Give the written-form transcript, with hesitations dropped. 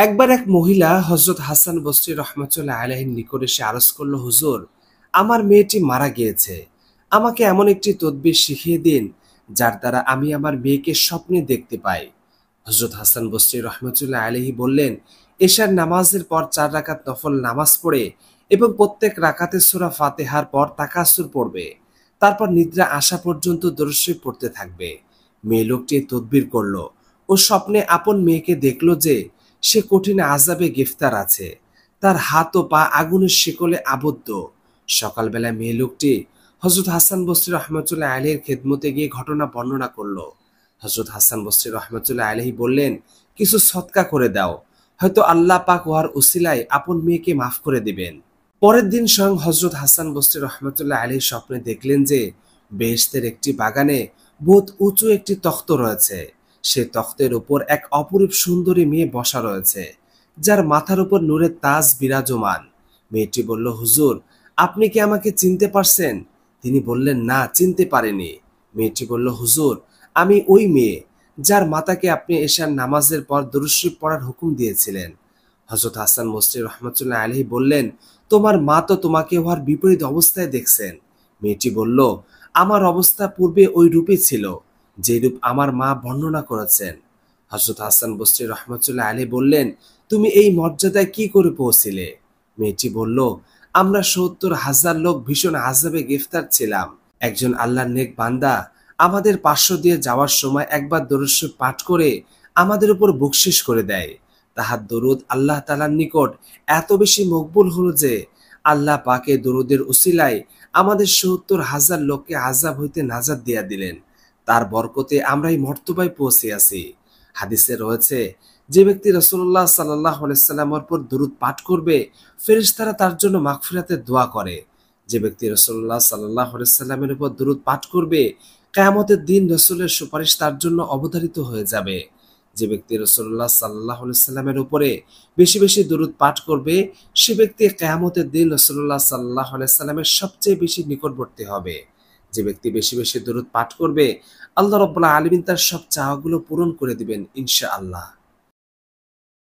একবার এক মহিলা হযরত হাসান বসরি রহমাতুল্লাহ আলাইহির নিকট এসে আরজ করল, হুজুর, আমার মেয়েটি মারা গিয়েছে। আমাকে এমন একটি তদবির শিখিয়ে দিন যার দ্বারা আমি আমার মেয়েকে স্বপ্নে দেখতে পাই। হযরত হাসান বসরি রহমাতুল্লাহ আলাইহি বললেন, এশার নামাজের পর ৪ রাকাত নফল নামাজ পড়ে এবং প্রত্যেক রাকাতে সূরা ফাতিহার পর তাকাসুর পড়বে। তারপর নিদ্রা আসা পর্যন্ত দরুদ শরীফ পড়তে থাকবে। মেয়ে লোকটি তদবির করল ও স্বপ্নে আপন মেয়েকে দেখল যে সে কঠিন আযাবে গ্রেফতার আছে। তার হাত ও পা আগুনের শিকলে আবদ্ধ। সকালবেলা মেয়ে লোকটি হযরত হাসান বসরি রহমাতুল্লাহ আলাইহির খেদমতে গিয়ে ঘটনা বর্ণনা করল। হযরত হাসান বসরি রহমাতুল্লাহ আলাইহি বললেন, কিছু সদকা করে দাও, হয়তো আল্লাহ পাক উহার উসিলায় আপন মেয়েকে মাফ করে দিবেন। পরের দিন স্বয়ং হযরত হাসান বসরি রহমাতুল্লাহ আলাইহি স্বপ্নে দেখলেন যে বেহেশতের একটি বাগানে বহুত উঁচু একটি তখ্ত রয়েছে। সে তখ্তের উপর এক অপরূপ সুন্দরী মেয়ে বসা রয়েছে, যার মাথার উপর নূরের তাজ বিরাজমান। মেয়েটি বলল, হুজুর, আপনি কি আমাকে চিনতে পারছেন? তিনি বললেন, না, চিনতে পারিনি। মেয়েটি বলল, হুজুর, আমি ওই মেয়ে যার মাতাকে আপনি এশার নামাজের পর দরুদ শরীফ পড়ার হুকুম দিয়েছিলেন। হযরত হাসান বসরি রহমাতুল্লাহ আলাইহি বললেন, তোমার মা তো তোমাকে উহার বিপরীত অবস্থায় দেখছেন। মেয়েটি বলল, আমার অবস্থা পূর্বে ওই রূপই ছিল, যে রূপ আমার মা বর্ণনা করেছেন। হযরত হাসান বসরি রহমাতুল্লাহ আলাইহি বললেন, তুমি এই মর্যাদায় কি করে পৌঁছিলে? মেয়েটি বলল, আমরা ৭০,০০০ লোক ভীষণ আযাবে গ্রেফতার ছিলাম। একজন আল্লাহর নেক বান্দা আমাদের পার্শ্ব দিয়ে যাওয়ার সময় একবার দরুদ শরীফ পাঠ করে আমাদের উপর বকশিশ করে দেয়। তাহার দরুদ আল্লাহ তাআলার নিকট এত বেশি মকবুল হলো যে আল্লাহ পাকে দরুদের উসিলায় আমাদের ৭০,০০০ লোককে আযাব হইতে নাজাত দিয়া দিলেন। তার বরকতে আমরা এই মর্তবায় পৌঁছে আছি। হাদিসে রয়েছে, যে ব্যক্তি রাসূলুল্লাহ সাল্লাল্লাহু আলাইহি সাল্লামের উপর দরুদ পাঠ করবে, ফেরেশতারা তার জন্য মাগফিরাতের দোয়া করে। যে ব্যক্তি রাসূলুল্লাহ সাল্লাল্লাহু আলাইহি সাল্লামের উপর দরুদ পাঠ করবে, কিয়ামতের দিন রাসূলের সুপারিশ তার জন্য অবধারিত হয়ে যাবে। যে ব্যক্তি রাসূলুল্লাহ সাল্লাল্লাহু আলাইহি সাল্লামের উপরে বেশি বেশি দরুদ পাঠ করবে, সে ব্যক্তি কিয়ামতের দিন রাসূলুল্লাহ সাল্লাল্লাহু আলাইহি সাল্লামের সবচেয়ে বেশি নিকটবর্তী হবে। যে ব্যক্তি বেশি বেশি দরুদ পাঠ করবে, আল্লাহ রাব্বুল আলামিন তার সব চাওয়াগুলো পূরণ করে দিবেন ইনশাআল্লাহ।